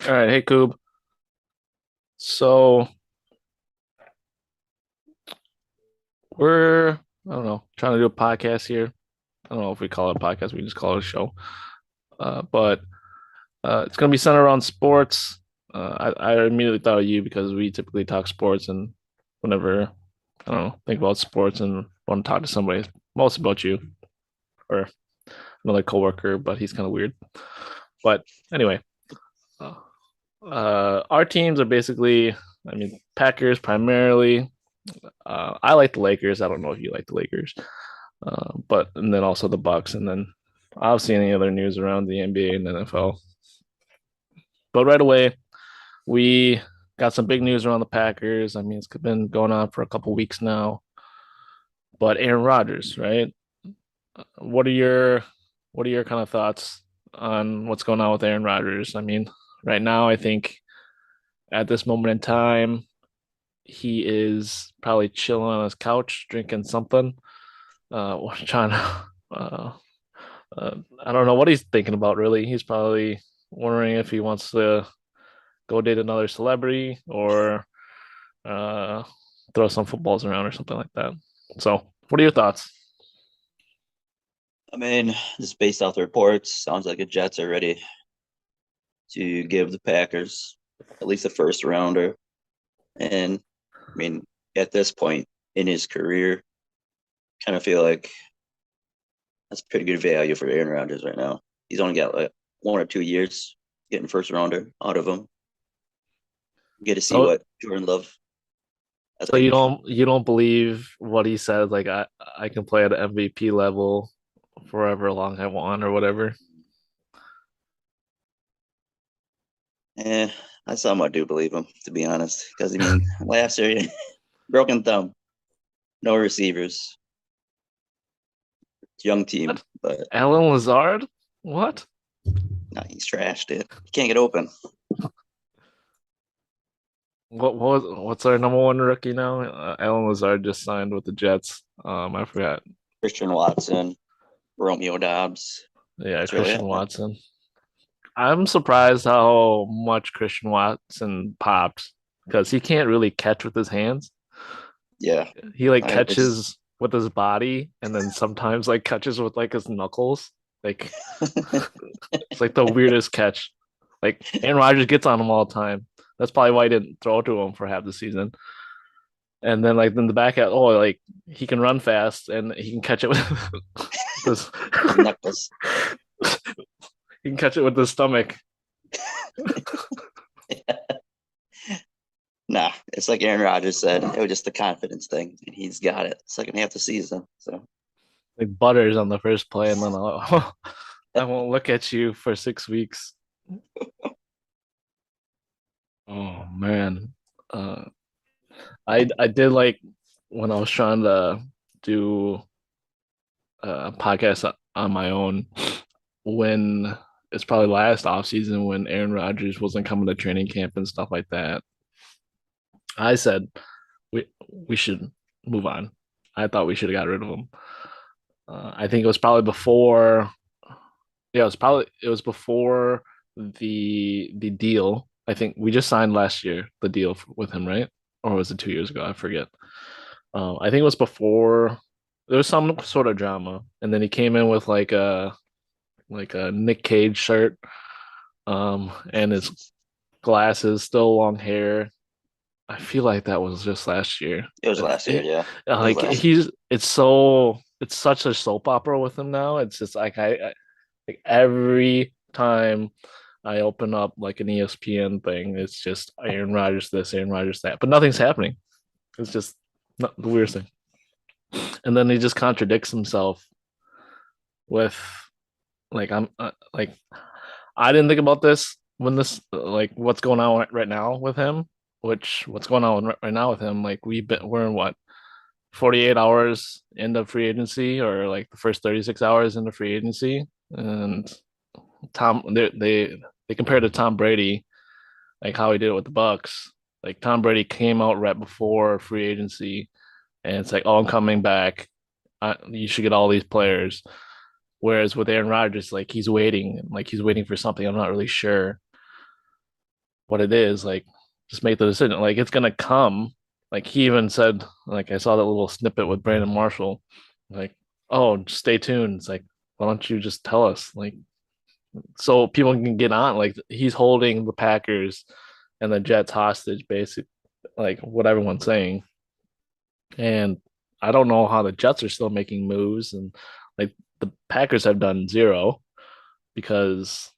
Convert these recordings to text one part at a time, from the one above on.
All right, hey Coob. So we're I don't know trying to do a podcast here. I don't know if we call it a podcast. We just call it a show. But it's gonna be centered around sports. I immediately thought of you because we typically talk sports, and whenever I don't know think about sports and want to talk to somebody, it's most about you or another coworker, but he's kind of weird. But anyway, uh, our teams are basically, I mean, Packers primarily. I like the Lakers. I don't know if you like the Lakers. But and then also the Bucks, and then obviously any other news around the NBA and NFL. But right away, we got some big news around the Packers. I mean, it's been going on for a couple weeks now. But Aaron Rodgers, right? What are your what are your kind of thoughts on what's going on with Aaron Rodgers? I mean, right now, I think at this moment in time, he is probably chilling on his couch, drinking something, trying to I don't know what he's thinking about really. He's probably wondering if he wants to go date another celebrity or uh, throw some footballs around or something like that. So, what are your thoughts? I mean, just based off the reports, sounds like the Jets are ready to give the Packers at least a first rounder. And I mean, at this point in his career, kind of feel like that's pretty good value for Aaron Rodgers right now. He's only got like 1 or 2 years getting first rounder out of him. Get to see So, what Jordan Love. I so you think, don't believe what he said? Like I can play at an MVP level forever long I want or whatever. eh, I somewhat do believe him to be honest, because I mean, last year broken thumb, no receivers, young team, What? but Alan Lazard? What? no, he's trashed it. He can't get open. What's our number one rookie now? Alan Lazard just signed with the Jets. I forgot. Christian Watson, Romeo Dobbs. Yeah, That's really Christian it. Watson. I'm surprised how much Christian Watson popped because he can't really catch with his hands. Yeah, He like it's catches with his body and then sometimes like catches with like his knuckles. Like it's like the weirdest catch. Like Aaron Rodgers gets on him all the time. That's probably why he didn't throw to him for half the season. And then like in the back at like he can run fast and he can catch it with this his knuckles. he can catch it with his stomach. Nah, it's like Aaron Rodgers said. It was just a confidence thing, and he's got it. Second half of the season. So Like butters on the first play, and then I won't look at you for 6 weeks. Oh man, uh, I did like when I was trying to do a podcast on my own when it's probably last off season when Aaron Rodgers wasn't coming to training camp and stuff like that. I said we should move on. I thought we should have got rid of him. I think it was probably before. Yeah, it was before the deal. I think we just signed last year the deal with him, right? Or was it 2 years ago? I forget. I think it was before there was some sort of drama, and then he came in with like a Nick Cage shirt, and his glasses, still long hair. I feel like that was just last year. it was last year. Yeah, it was Like last year. it's such a soap opera with him now. It's just like like every time I open up like an ESPN thing, it's just Aaron Rodgers this, Aaron Rodgers that, but nothing's happening. It's just not the weirdest thing. And then he just contradicts himself with like like I didn't think about this when this like what's going on right now with him, which what's going on right now with him. Like we're in what 48 hours into free agency or like the first 36 hours into free agency, and Tom they compared to Tom Brady, like how he did it with the Bucks. Like Tom Brady came out right before free agency, and it's like, oh, I'm coming back. You should get all these players. Whereas with Aaron Rodgers, like he's waiting for something. I'm not really sure. what it is. Like, just make the decision. Like, it's gonna come. Like he even said, like I saw that little snippet with Brandon Marshall, like, oh, just stay tuned. It's like, why don't you just tell us? Like, so people can get on. Like he's holding the Packers and the Jets hostage, basically, like what everyone's saying. And I don't know how the Jets are still making moves, and like the Packers have done zero because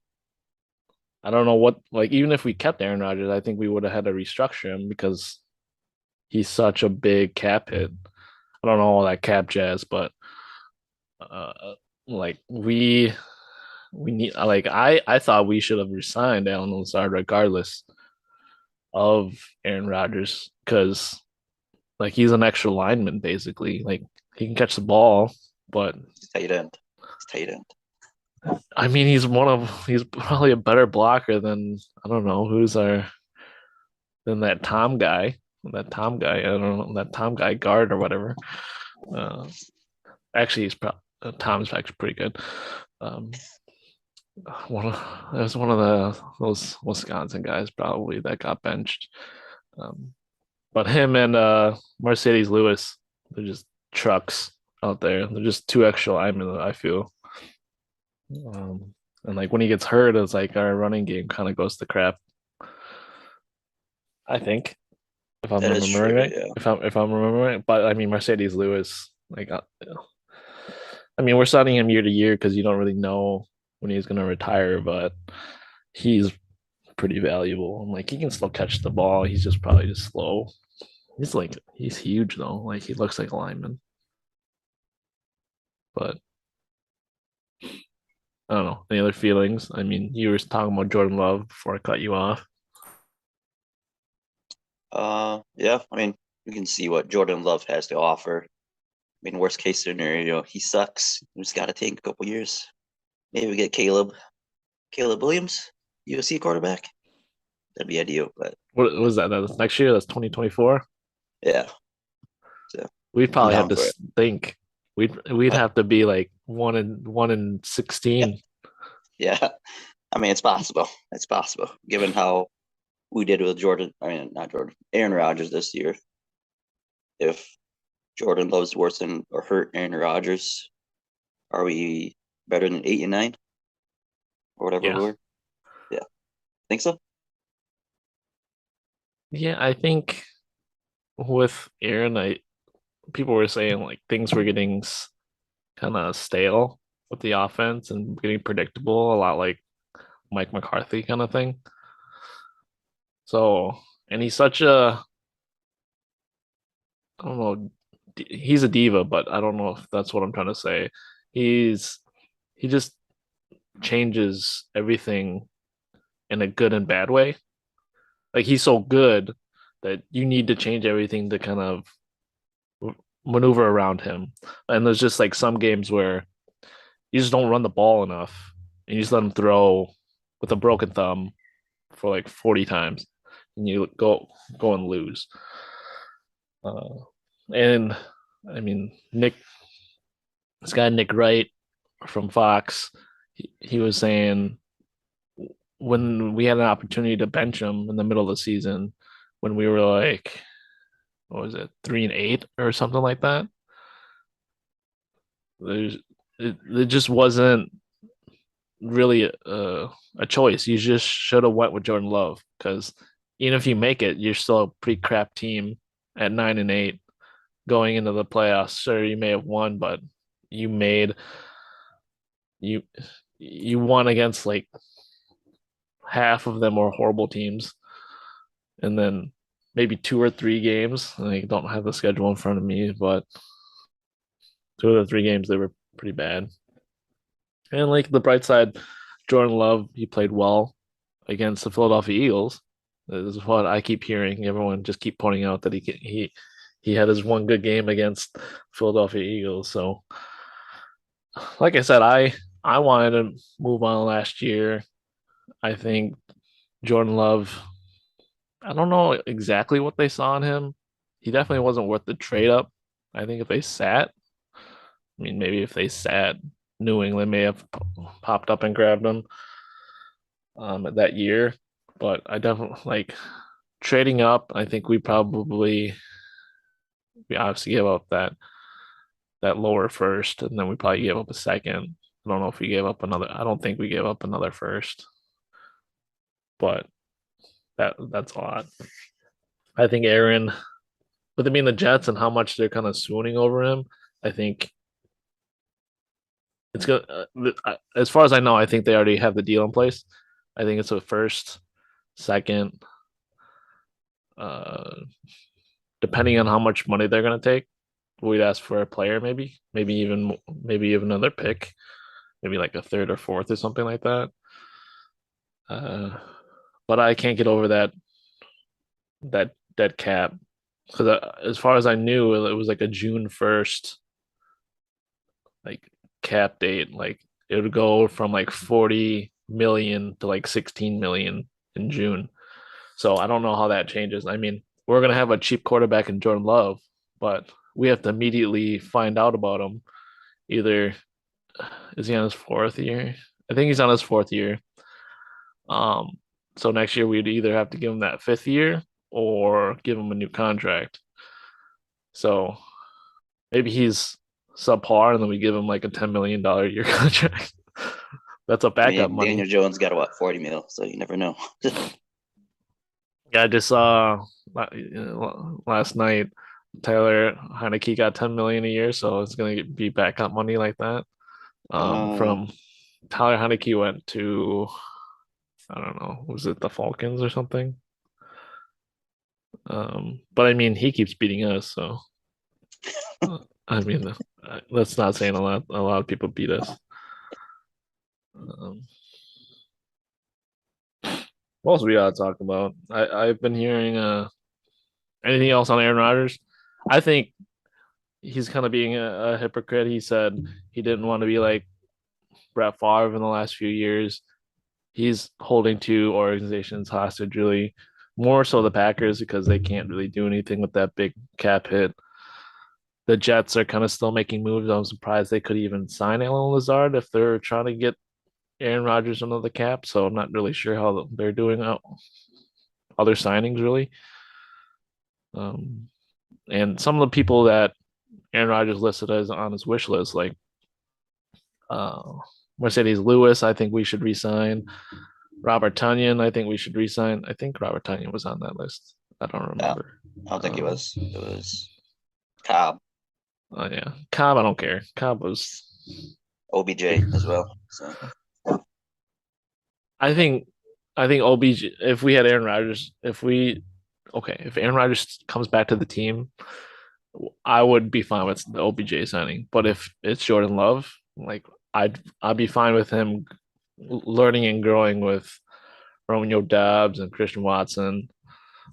I don't know what. Like even if we kept Aaron Rodgers, I think we would have had to restructure him because he's such a big cap hit. I don't know all that cap jazz, but uh, like we need like I thought we should have resigned Alan Lazard regardless of Aaron Rodgers because like he's an extra lineman basically. Like he can catch the ball, but He's tight end. He's tight end. I mean he's probably a better blocker than I don't know who's our than that Tom guy. That Tom guy, I don't know, that Tom guy guard or whatever. Uh, actually, he's probably Tom's actually pretty good. Um, one of it was one of those Wisconsin guys probably that got benched. Um, but him and Mercedes Lewis, they're just trucks out there. They're just two extra linemen, I feel. And like when he gets hurt, it's like our running game kind of goes to crap. I think if I'm That is remembering true. right, Yeah. if I'm remembering right. But I mean Mercedes Lewis, like I mean we're signing him year to year because you don't really know when he's gonna retire, but he's pretty valuable. And like he can still catch the ball. He's just probably just slow. He's huge though. Like he looks like a lineman. But I don't know. Any other feelings? I mean, you were talking about Jordan Love before I cut you off. Yeah. I mean, we can see what Jordan Love has to offer. I mean, worst case scenario, he sucks. We just got to take a couple years. Maybe we get Caleb Williams, USC quarterback. That'd be ideal. But What was that? That's next year. That's 2024. yeah, so We'd I'm probably have down to for it. think. We'd But have to be like 16. yeah, I mean, it's possible. It's possible given how we did with Jordan. I mean, not Jordan, Aaron Rodgers this year. If Jordan Love's worse than or hurt Aaron Rodgers, are we better than 8 and 9 or whatever Yeah. we were? Yeah, think so. Yeah, I think with Aaron, I people were saying like things were getting kind of stale with the offense and getting predictable, a lot like Mike McCarthy kind of thing. So, and he's such a, I don't know, he's a diva, but I don't know if that's what I'm trying to say. He's, he just changes everything in a good and bad way. Like he's so good that you need to change everything to kind of maneuver around him. And there's just like some games where you just don't run the ball enough and you just let him throw with a broken thumb for like 40 times and you go and lose. Uh, and I mean, this guy Nick Wright from Fox, he was saying when we had an opportunity to bench him in the middle of the season, when we were like, what was it, 3-8 or something like that. There's it just wasn't really a choice. You just should have went with Jordan Love because even if you make it, you're still a pretty crap team at 9-8 going into the playoffs. Sure, you may have won, but you made you you won against like half of them were horrible teams, and then maybe two or three games. I don't have the schedule in front of me, but two of the three games they were pretty bad. And like the bright side, Jordan Love, he played well against the Philadelphia Eagles. This is what I keep hearing. Everyone just keep pointing out that he had his one good game against Philadelphia Eagles. So, like I said, I wanted to move on last year. I think Jordan Love. I don't know exactly what they saw in him. He definitely wasn't worth the trade up. I think if they sat, I mean, maybe if they sat, New England may have popped up and grabbed him that year. but I definitely like trading up. I think we obviously gave up that lower first, and then we probably gave up a second. I don't know if we gave up another. I don't think we gave up another first, but that's a lot. I think Aaron, with it being the Jets and how much they're kind of swooning over him, I think it's gonna. As far as I know, I think they already have the deal in place. I think it's a first, second, uh, depending on how much money they're gonna take. We'd ask for a player, maybe even another pick, maybe like a third or fourth or something like that. Uh, but I can't get over that dead cap because as far as I knew, it was like a June 1st like cap date. Like it would go from like 40 million to like 16 million in June. So I don't know how that changes. I mean, we're gonna have a cheap quarterback in Jordan Love, but we have to immediately find out about him. Either is he on his fourth year? I think he's on his fourth year. Um, so next year we'd either have to give him that fifth year or give him a new contract. So maybe he's subpar and then we give him like a $10 million a year contract. That's a I backup mean, Daniel money. Jones got a what 40 mil, so you never know. Yeah, I just saw last night Tyler Heineke got 10 million a year, so it's gonna be backup money like that. Uh, From Tyler Heineke went to I don't know, was it the Falcons or something? But I mean he keeps beating us, so I mean that's not saying a lot. A lot of people beat us. Um, what else we gotta talk about? I've been hearing anything else on Aaron Rodgers. I think he's kind of being a hypocrite. He said he didn't want to be like Brett Favre in the last few years. He's holding two organizations hostage, really, more so the Packers because they can't really do anything with that big cap hit. The Jets are kind of still making moves. I'm surprised they could even sign Alan Lazard if they're trying to get Aaron Rodgers under the cap. So I'm not really sure how they're doing other signings really. Um, and some of the people that Aaron Rodgers listed as on his wish list, like uh, Mercedes Lewis, I think we should resign. Robert Tunyon, I think we should resign. I think Robert Tunyon was on that list. I don't yeah, remember. I don't think it Um, was. It was Cobb, oh yeah, Cobb. I don't care. Cobb was. OBJ as well. So I think. I think OBJ. If we had Aaron Rodgers, if Aaron Rodgers comes back to the team, I would be fine with the OBJ signing. But if it's Jordan Love, like I'd be fine with him learning and growing with Romeo Dobbs and Christian Watson.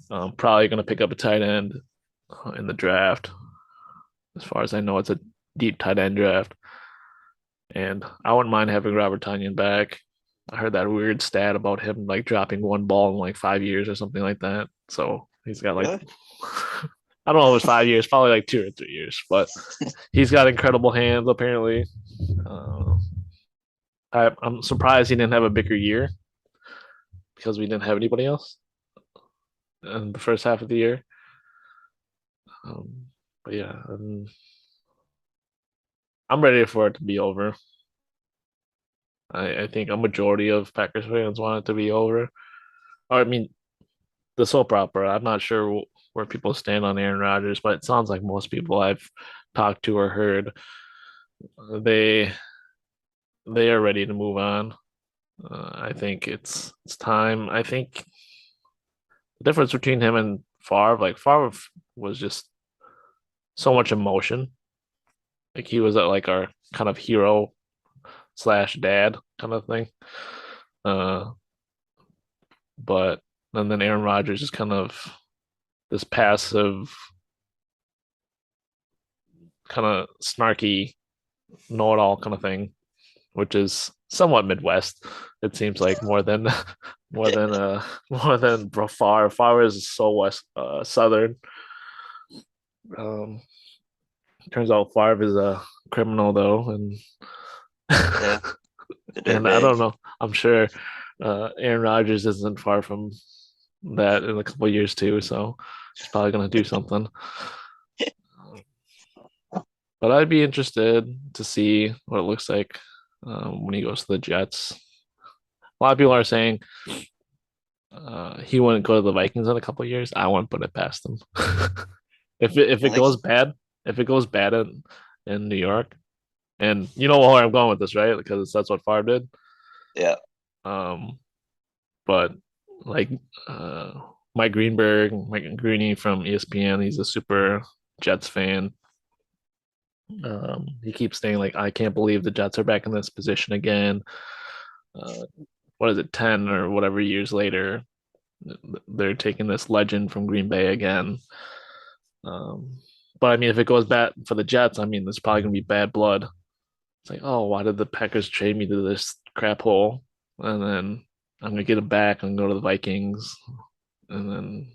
Probably going to pick up a tight end in the draft. As far as I know, it's a deep tight end draft, and I wouldn't mind having Robert Tunyon back. I heard that weird stat about him like dropping one ball in like 5 years or something like that. So he's got like really, I don't know if it was 5 years, probably like 2 or 3 years, but he's got incredible hands apparently. Uh, I'm surprised he didn't have a bigger year because we didn't have anybody else in the first half of the year. Um, but yeah, I'm ready for it to be over. I think a majority of Packers fans want it to be over. Or, I mean, the soap opera. I'm not sure where people stand on Aaron Rodgers, but it sounds like most people I've talked to or heard they they are ready to move on. I think it's time. I think the difference between him and Favre, like Favre was just so much emotion. Like he was like our kind of hero slash dad kind of thing. Uh, but and then Aaron Rodgers is kind of this passive, kind of snarky, know-it-all kind of thing, which is somewhat Midwest. It seems like more than more than more than Favre. Favre is so west southern. Um, Turns out Favre is a criminal though, and yeah, the and I dirtbag. don't know. I'm sure. Aaron Rodgers isn't far from that in a couple of years too, so he's probably gonna do something. But I'd be interested to see what it looks like when he goes to the Jets. A lot of people are saying he wouldn't go to the Vikings in a couple of years. I wouldn't put it past him. If I it think, goes bad, if it goes bad in New York, and you know where I'm going with this, right? Because that's what Favre did. yeah, Um, but like Mike Greenberg, Mike Greeny from ESPN, he's a super Jets fan. He keeps saying like, I can't believe the Jets are back in this position again. Uh, what is it, 10 or whatever years later? They're taking this legend from Green Bay again. Um, but I mean, if it goes bad for the Jets, I mean, there's probably gonna be bad blood. It's like, oh, why did the Packers trade me to this crap hole? And then I'm gonna get it back and go to the Vikings, and then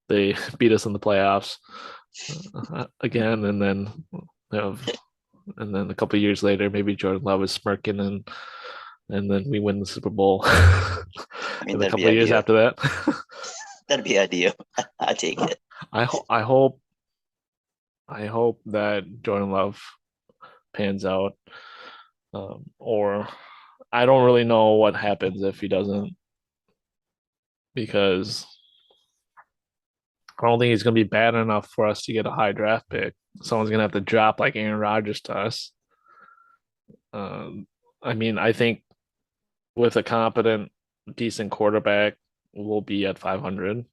they beat us in the playoffs again, and then have, and then a couple of years later, maybe Jordan Love is smirking, and then we win the Super Bowl I mean in a that'd be couple of years ideal. after that. That'd be ideal. I take it. I hope that Jordan Love pans out, or I don't really know what happens if he doesn't, because I don't think he's going to be bad enough for us to get a high draft pick. Someone's going to have to drop like Aaron Rodgers to us. Um, I mean, I think with a competent, decent quarterback, we'll be at 500.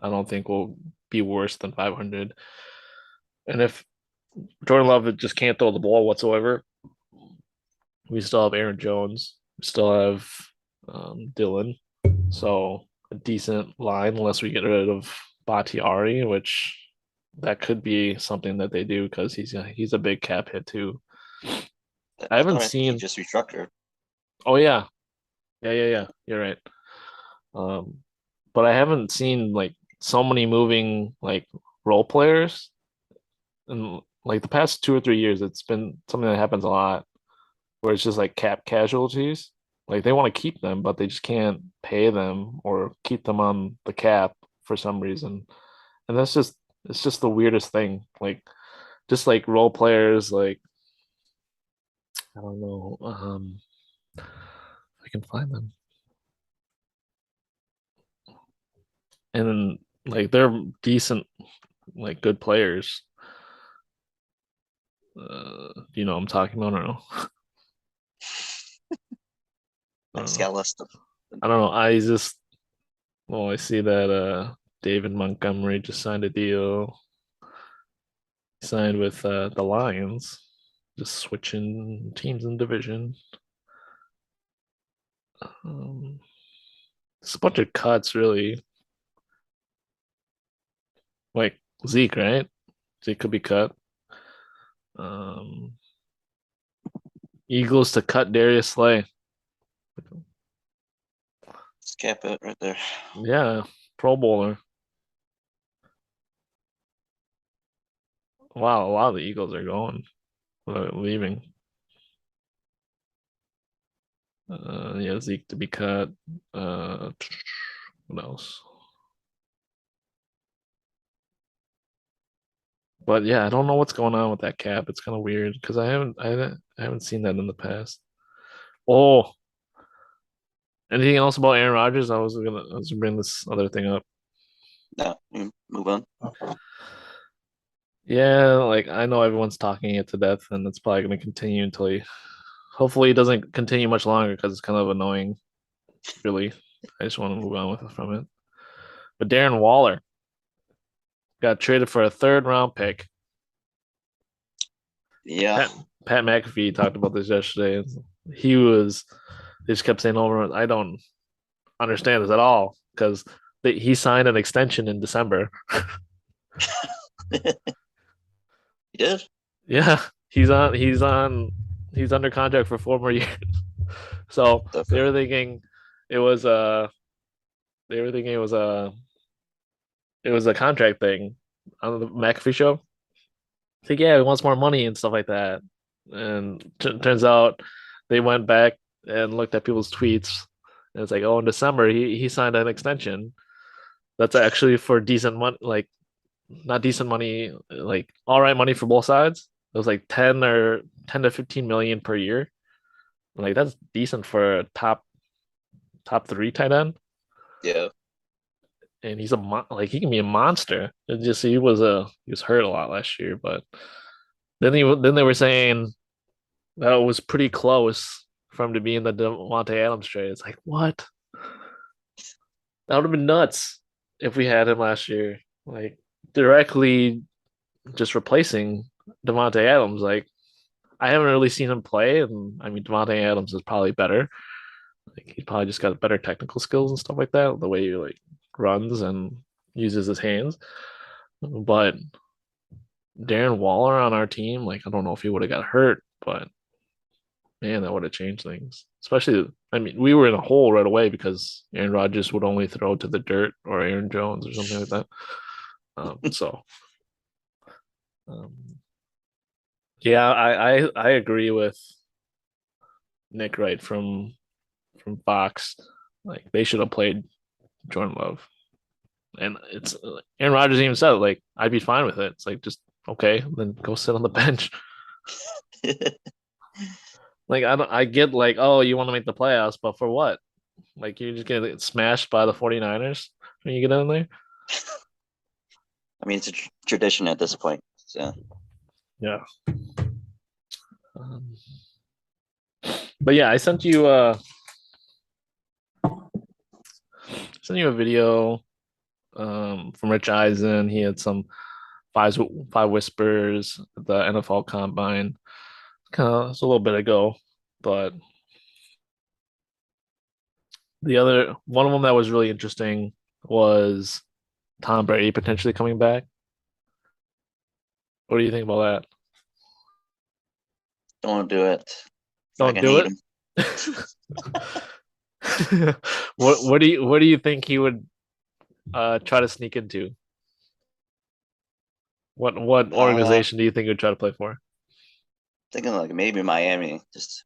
I don't think we'll be worse than 500. And if Jordan Love just can't throw the ball whatsoever, we still have Aaron Jones. We still have Dylan. So a decent line, unless we get rid of Bakhtiari, which that could be something that they do because he's a big cap hit too. I I haven't thought he seen. just restructured. Oh yeah, yeah. You're right. Um, but I haven't seen like so many moving like role players in like the past 2 or 3 years. It's been something that happens a lot where it's just like cap casualties. Like they want to keep them, but they just can't pay them or keep them on the cap for some reason. And that's just it's just the weirdest thing. Like just like role players, like I don't know, if I can find them. And then like they're decent, like good players. You know what I'm talking about? I don't know. I I don't just know. got a list of I don't know. I just I see that David Montgomery just signed a deal. He signed with the Lions, just switching teams in division. Um, it's a bunch of cuts, really. Like Zeke, right? Zeke could be cut. Um, Eagles to cut Darius Slay. cap it right there. Yeah, Pro Bowler. Wow, a lot of the Eagles are going, leaving. Yeah, Zeke to be cut. Uh, what else? But yeah, I don't know what's going on with that cap. It's kind of weird because I haven't seen that in the past. Oh, anything else about Aaron Rodgers? I was gonna bring this other thing up. No, move on. Yeah, like I know everyone's talking it to death, and it's probably gonna continue until he. Hopefully, it doesn't continue much longer because it's kind of annoying. Really, I just want to move on from it. But Darren Waller got traded for a third round pick. Yeah, Pat Pat McAfee talked about this yesterday. He was they just kept saying over. I don't understand this at all because he signed an extension in December. he did. Yeah, he's under contract for 4 more years. So The they fir- were thinking it was they were thinking it was a contract thing on the McAfee show. It's like, yeah, he wants more money and stuff like that. And turns out they went back and looked at people's tweets. And it's like, oh, in December he signed an extension that's actually for decent money, like not decent money, like all right money for both sides. It was like 10 to 15 million per year. Like that's decent for a top three tight end. Yeah. And he's like he can be a monster. It just he was hurt a lot last year, but then they were saying that it was pretty close for him to be in the Devontae Adams trade. It's like what? That would have been nuts if we had him last year. Like directly just replacing Devontae Adams. Like I haven't really seen him play, and I mean Devontae Adams is probably better. Like he's probably just got better technical skills and stuff like that. The way he like runs and uses his hands. But Darren Waller on our team, like I don't know if he would have got hurt, but man, that would have changed things. Especially, I mean, we were in a hole right away because Aaron Rodgers would only throw to the dirt or Aaron Jones or something like that. So um, yeah, I agree with Nick Wright from Fox. Like they should have played Jordan Love, and it's Aaron Rodgers even said like I'd be fine with it. It's like just okay, then go sit on the bench. Like I get like oh you want to make the playoffs, but for what? Like you're just gonna get smashed by the 49ers when you get in there. I mean, it's a tradition at this point. So Yeah. Um, but yeah, I sent you a video from Rich Eisen. He had some five whispers at the NFL Combine. Kind of it's a little bit ago, but the other one of them that was really interesting was Tom Brady potentially coming back. What do you think about don't do it. that? I Don't can do hate it. him. What do you think he would try to sneak into? What Uh, organization do you think he would try to play for? Thinking like maybe Miami, just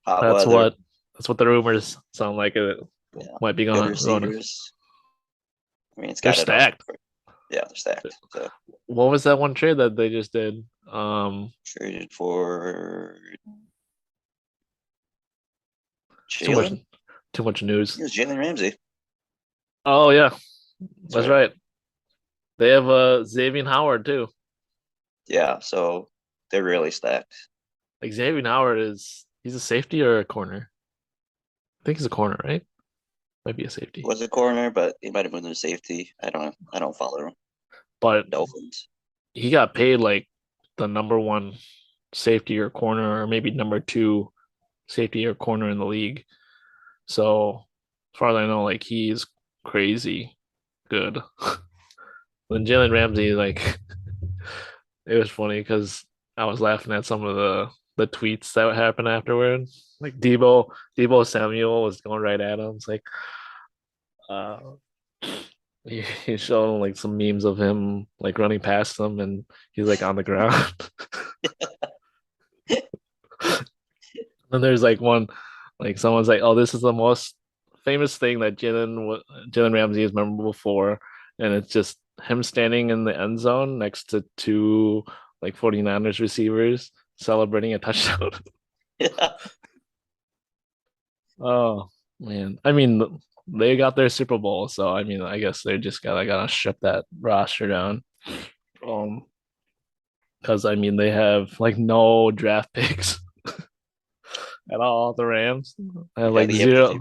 hot That's weather. what that's what the rumors sound like it Yeah, might be good going. receivers. I mean, it's They're got it all. stacked. Yeah, they're stacked. So What was that one trade that they just did? traded for Too much Jalen. too much It news. was Jalen Ramsey. Oh yeah, That's that's right. right. They have Xavier Howard too. Yeah, so they're really stacked. Like Xavier Howard he's a safety or a corner? I think he's a corner, right? Might be a safety. Was a corner, but he might have moved to safety. I don't follow But Dolphins. he got paid like the number one safety or corner, or maybe number two safety or corner in the league. So as far as I know, like he's crazy good. Then Jalen Ramsey, like it was funny because I was laughing at some of the tweets that happened afterward. Like Debo Samuel was going right at him. It's like uh he's showing like some memes of him like running past them and he's like on the ground. Then there's like one, like someone's like, "Oh, this is the most famous thing that Jalen Ramsey is memorable for," and it's just him standing in the end zone next to two like 49ers receivers celebrating a touchdown. Yeah, Oh man, I mean they got their Super Bowl, so I mean I guess they just gotta shut that roster down. Um, because I mean they have like no draft picks at all. The Rams I have yeah, like they have to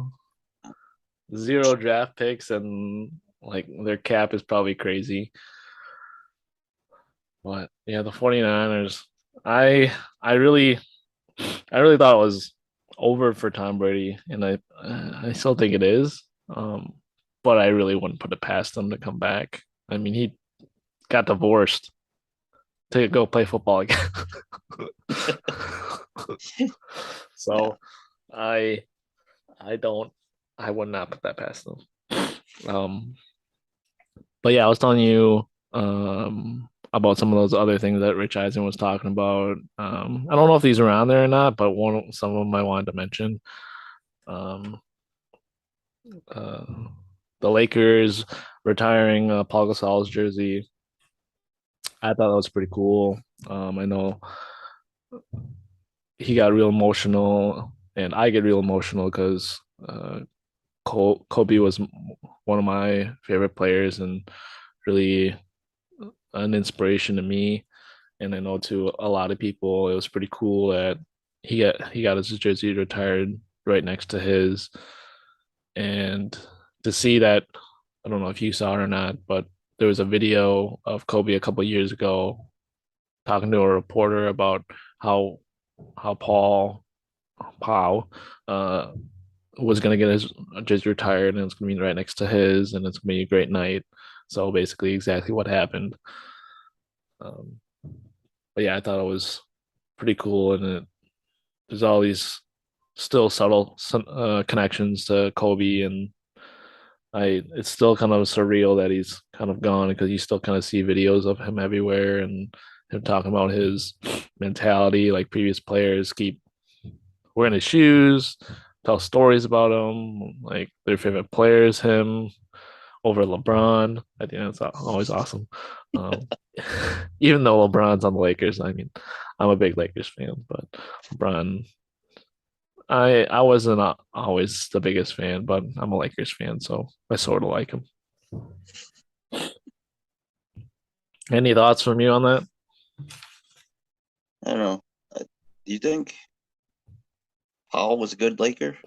do. zero draft picks and like their cap is probably crazy. But yeah, the 49ers, I I really I really thought it was over for Tom Brady and I still think it is. But I really wouldn't put it past him to come back. I mean, he got divorced to go play football again. Yeah, So I I don't I would not put that past him. Um but yeah, I was telling you, about some of those other things that Rich Eisen was talking about. I don't know if these are on there or not, but some of them I wanted to mention. Um, uh, the Lakers retiring Paul Gasol's jersey. I thought that was pretty cool. I know he got real emotional, and I get real emotional because Kobe was one of my favorite players and really an inspiration to me. And I know to a lot of people, it was pretty cool that he got his jersey retired right next to his, and to see that, I don't know if you saw it or not, but there was a video of Kobe a couple of years ago talking to a reporter about how Paul Pow uh, was gonna get his jersey retired, and it's gonna be right next to his, and it's gonna be a great night. So basically, exactly what happened. Um, but yeah, I thought it was pretty cool, and there's all these still subtle connections to Kobe, and it's still kind of surreal that he's kind of gone because you still kind of see videos of him everywhere and him talking about his mentality. Like previous players keep wearing his shoes, tell stories about him, like their favorite players, him over LeBron. I think that's always awesome. Um, even though LeBron's on the Lakers, I mean, I'm a big Lakers fan, but LeBron, I wasn't always the biggest fan, but I'm a Lakers fan, so I sort of like him. Any thoughts from you on that? I don't know. Do you think Paul was a good Laker?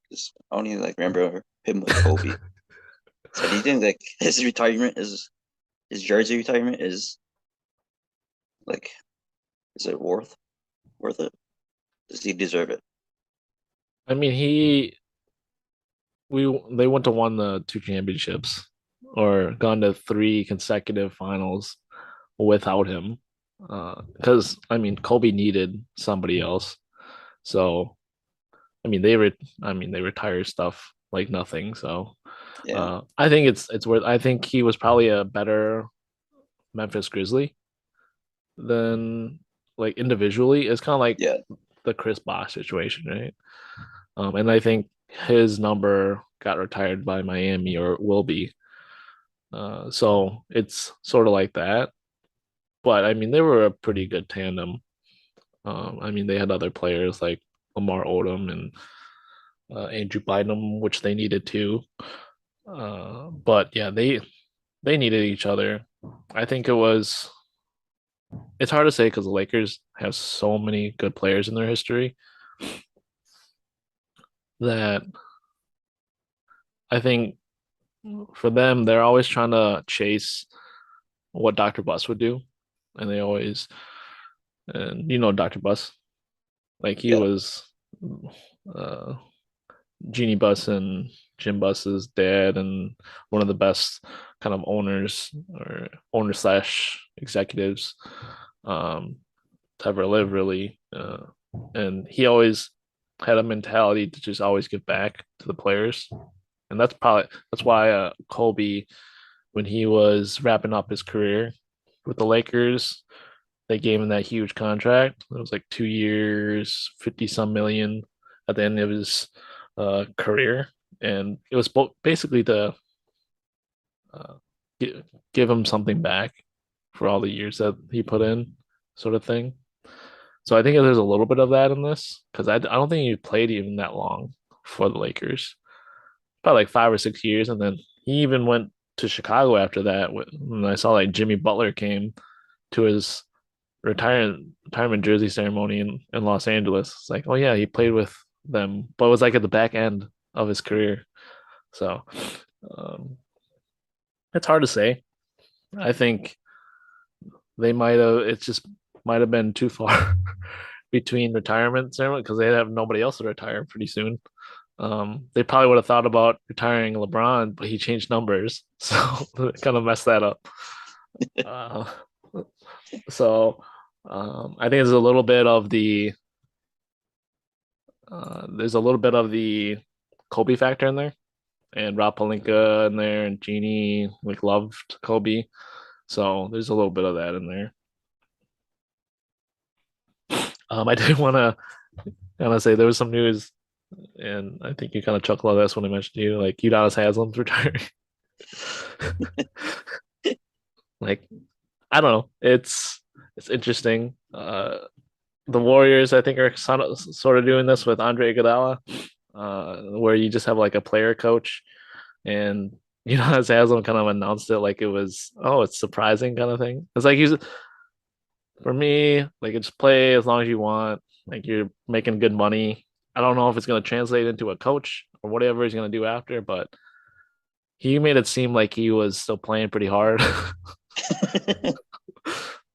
'Cause I only like remember him with Kobe. So do you think like his jersey retirement is like is it worth it? Does he deserve it? I mean, they went to won the two championships or gone to three consecutive finals without him. Because I mean, Kobe needed somebody else. So I mean, they retire stuff like nothing. So Yeah, I think it's worth. I think he was probably a better Memphis Grizzly than like individually. It's kind of like yeah, the Chris Bosh situation, right? And I think his number got retired by Miami or will be. So it's sort of like that. But I mean, they were a pretty good tandem. I mean, they had other players like Lamar Odom and Andrew Bynum, which they needed to. But yeah, they needed each other. I think it was. It's hard to say because the Lakers have so many good players in their history that I think for them, they're always trying to chase what Dr. Bus would do. And they always, and Dr. Bus, like he yeah. was uh, Jeannie Buss and Jim Buss's dad, and one of the best kind of owners or owner slash executives um, to ever live, really. And he always had a mentality to just always give back to the players, and that's why Kobe, when he was wrapping up his career with the Lakers, they gave him that huge contract. It was like 2 years, 50 some million at the end of his career. And it was basically to uh, give, give him something back for all the years that he put in, sort of thing. So I think there's a little bit of that in this because I don't think he played even that long for the Lakers, probably like 5 or 6 years. And then he even went to Chicago after that. When I saw like Jimmy Butler came to his retirement jersey ceremony in Los Angeles. It's like, oh yeah, he played with them, but it was like at the back end of his career. So um, it's hard to say. I think they might have. It just might have been too far between retirement ceremony because they have nobody else to retire pretty soon. They probably would have thought about retiring LeBron, but he changed numbers, so kind of messed that up. Uh, so I think there's a little bit of the Kobe factor in there, and Rob Palinka in there, and Jeannie like loved Kobe. So there's a little bit of that in there. I did want to kind of say there was some news, and I think you kind of chuckled at this when I mentioned you, like Udonis Haslem's retiring. Like I don't know, it's interesting. The Warriors, I think, are sort of doing this with Andre Iguodala, where you just have like a player coach, and Udonis Haslam kind of announced it like it was, oh, it's surprising kind of thing. It's like he's for me, like just play as long as you want. Like you're making good money. I don't know if it's going to translate into a coach or whatever he's going to do after, but he made it seem like he was still playing pretty hard.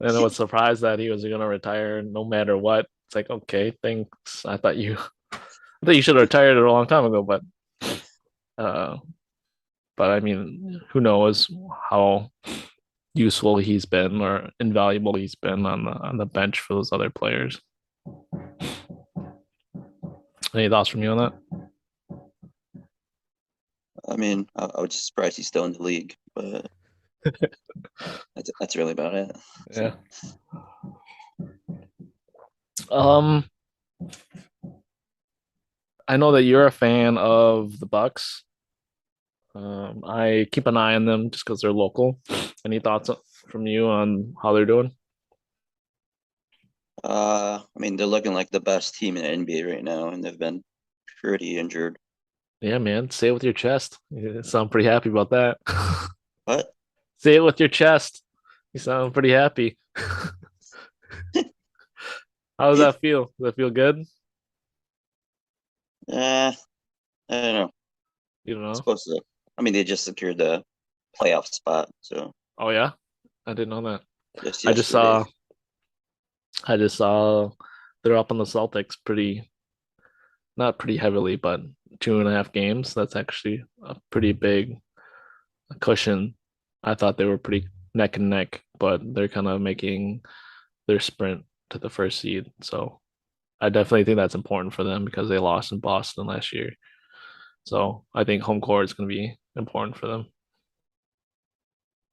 And I was surprised that he was going to retire no matter what. It's like, okay, thanks. I thought you should have retired a long time ago, uh, but I mean, who knows how useful he's been or invaluable he's been on the bench for those other players. Any thoughts from you on that? I mean, I was just surprised he's still in the league, but that's really about it. So, Yeah. Um, I know that you're a fan of the Bucks. I keep an eye on them just because they're local. Any thoughts from you on how they're doing? I mean, they're looking like the best team in the NBA right now, and they've been pretty injured. Yeah, man. Say it with your chest. You sound pretty happy about that. But Say it with your chest. You sound pretty happy. How does that feel? Does that feel good? I don't know. You don't know. Supposed to. I mean, they just secured the playoff spot, so Oh yeah, I didn't know that. just I just yesterday. saw. I just saw they're up on the Celtics pretty, not pretty heavily, but 2.5 games. That's actually a pretty big cushion. I thought they were pretty neck and neck, but they're kind of making their sprint to the first seed. So I definitely think that's important for them because they lost in Boston last year. So I think home court is going to be important for them.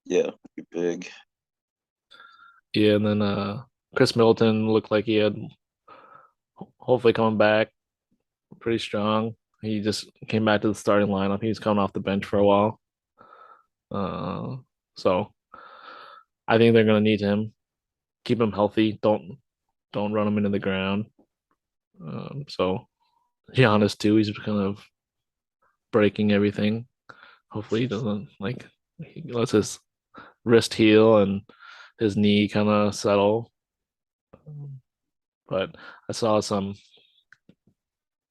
Yeah, pretty big. Yeah, and then Chris Middleton looked like he had hopefully coming back pretty strong. He just came back to the starting lineup. He's coming off the bench for a while. Uh, so I think they're going to need him. Keep him healthy. Don't run him into the ground. So Giannis too. He's kind of breaking everything. Hopefully he doesn't like he lets his wrist heal and his knee kind of settle. But I saw some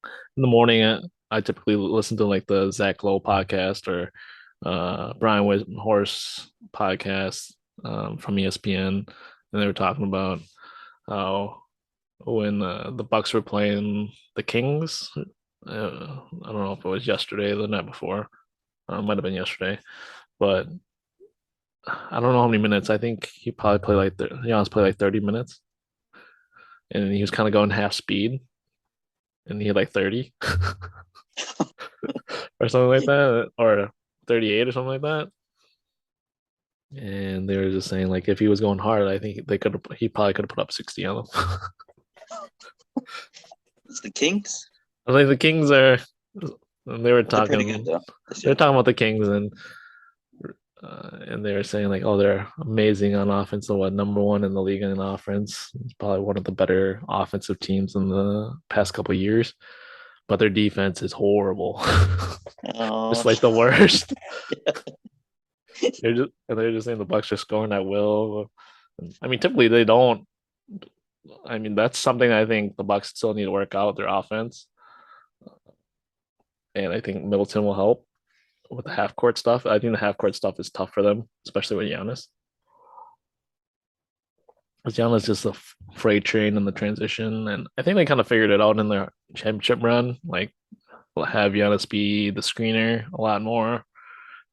in the morning. I typically listen to like the Zach Lowe podcast or Brian Horse podcast from ESPN, and they were talking about how when the Bucks were playing the Kings, I don't know if it was yesterday or the night before, it might have been yesterday, but I don't know how many minutes. I think he probably played like Giannis played like 30 minutes, and he was kind of going half speed, and he had like 30 or something like that, or 38 or something like that. And they were just saying like if he was going hard, I think he probably could have put up 60 on them. It's the Kings. I think the Kings are. They were They're pretty good talking. though this They're year. talking about the Kings and they were saying like, oh, they're amazing on offense. So what, number one in the league in offense? It's probably one of the better offensive teams in the past couple of years. But their defense is horrible, just Oh, like the worst. They're just saying the Bucks are scoring at will. I mean, typically they don't. I mean, that's something I think the Bucks still need to work out their offense, and I think Middleton will help with the half court stuff. I think the half court stuff is tough for them, especially with Giannis. Because Giannis just a freight train in the transition, and I think they kind of figured it out in their championship run. Like, have Giannis be the screener a lot more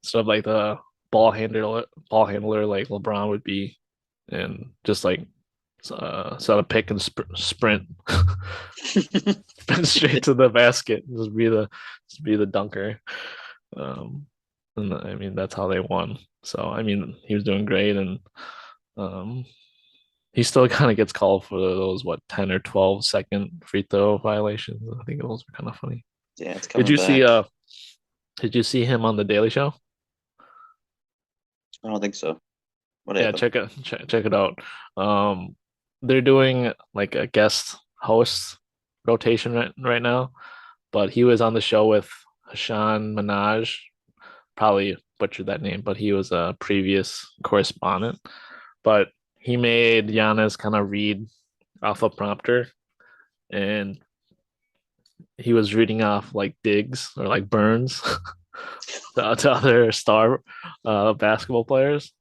instead of like the ball handler like LeBron would be, and just like set a pick and sprint straight to the basket. Just be the dunker. Um, and I mean that's how they won. So I mean he was doing great, and um, he still kind of gets called for those 10 or 12 second free throw violations. I think those were kind of funny. Yeah, it's Did coming you see back. did you see him on the Daily Show? I don't think so. What Yeah, happened? check it out. Um, they're doing like a guest host rotation right now, but he was on the show with Hashan Minaj. Probably butchered that name, but he was a previous correspondent. But he made Giannis kind of read off a prompter, and he was reading off like digs or like burns to other star basketball players.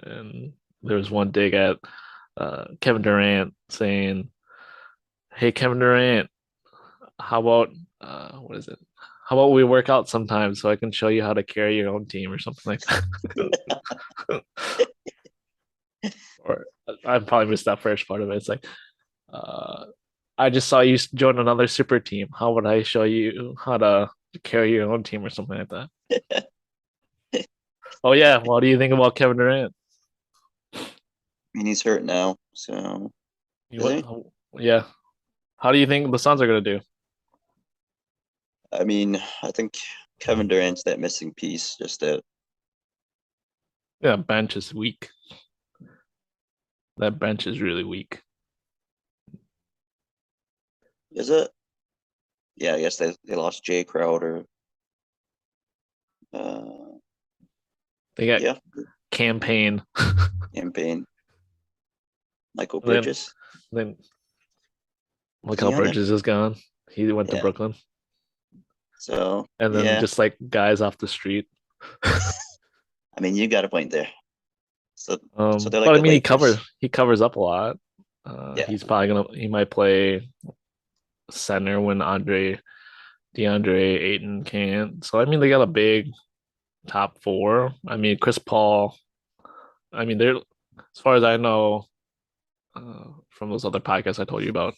And there was one dig at Kevin Durant saying, "Hey, Kevin Durant, how about what is it? How about we work out sometimes so I can show you how to carry your own team or something like that." Or I probably missed that first part of it. It's like, uh, I just saw you join another super team. How would I show you how to carry your own team or something like that? Oh yeah, what do you think about Kevin Durant? I mean, he's hurt now, so is What? he? Yeah. How do you think the Suns are gonna do? I mean, I think Kevin Durant's that missing piece. Just that, Yeah, bench is weak. That bench is really weak. is it? Yeah, I guess they lost Jay Crowder. Uh, They got yeah, campaign. campaign. Michael And Bridges. then Is he Mikal on there? Bridges is gone. He went to Yeah. Brooklyn. So And then yeah, just like guys off the street. I mean, you got a point there. So they're like But I the mean Lakers. he covers up a lot. Yeah. He's probably he might play center when DeAndre Ayton can't. So I mean they got a big top four. I mean Chris Paul. I mean they're as far as I know from those other podcasts I told you about,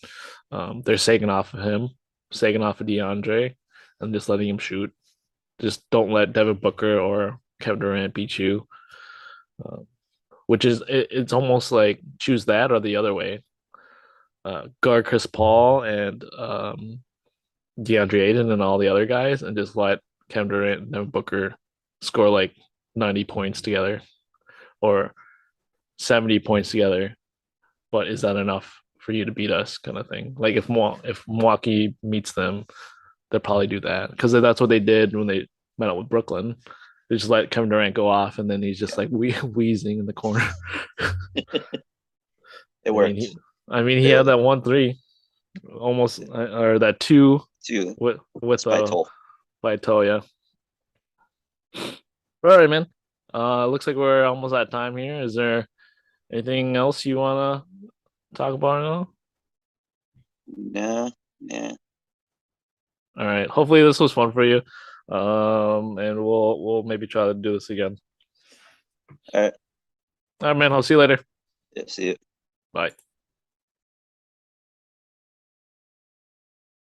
they're sagging off of him, sagging off of DeAndre, and just letting him shoot. Just don't let Devin Booker or Kevin Durant beat you. Uh, which is it's almost like choose that or the other way. Guard Chris Paul and DeAndre Ayton and all the other guys, and just let Kevin Durant and Devin Booker score like 90 points together or 70 points together. But is that enough for you to beat us? Kind of thing. Like if Milwaukee meets them, they'll probably do that because that's what they did when they met up with Brooklyn. They just let Kevin Durant go off, and then he's just like wheezing in the corner. It I mean, worked. he had Barely. that 1-3, almost or that two Two. with It's by toll. Vitoya. All right, man. Looks like we're almost at time here. Is there anything else you wanna talk about now? Nah, nah. All right. Hopefully this was fun for you. And we'll maybe try to do this again. All right. All right, man. I'll see you later. Yeah, see you. Bye.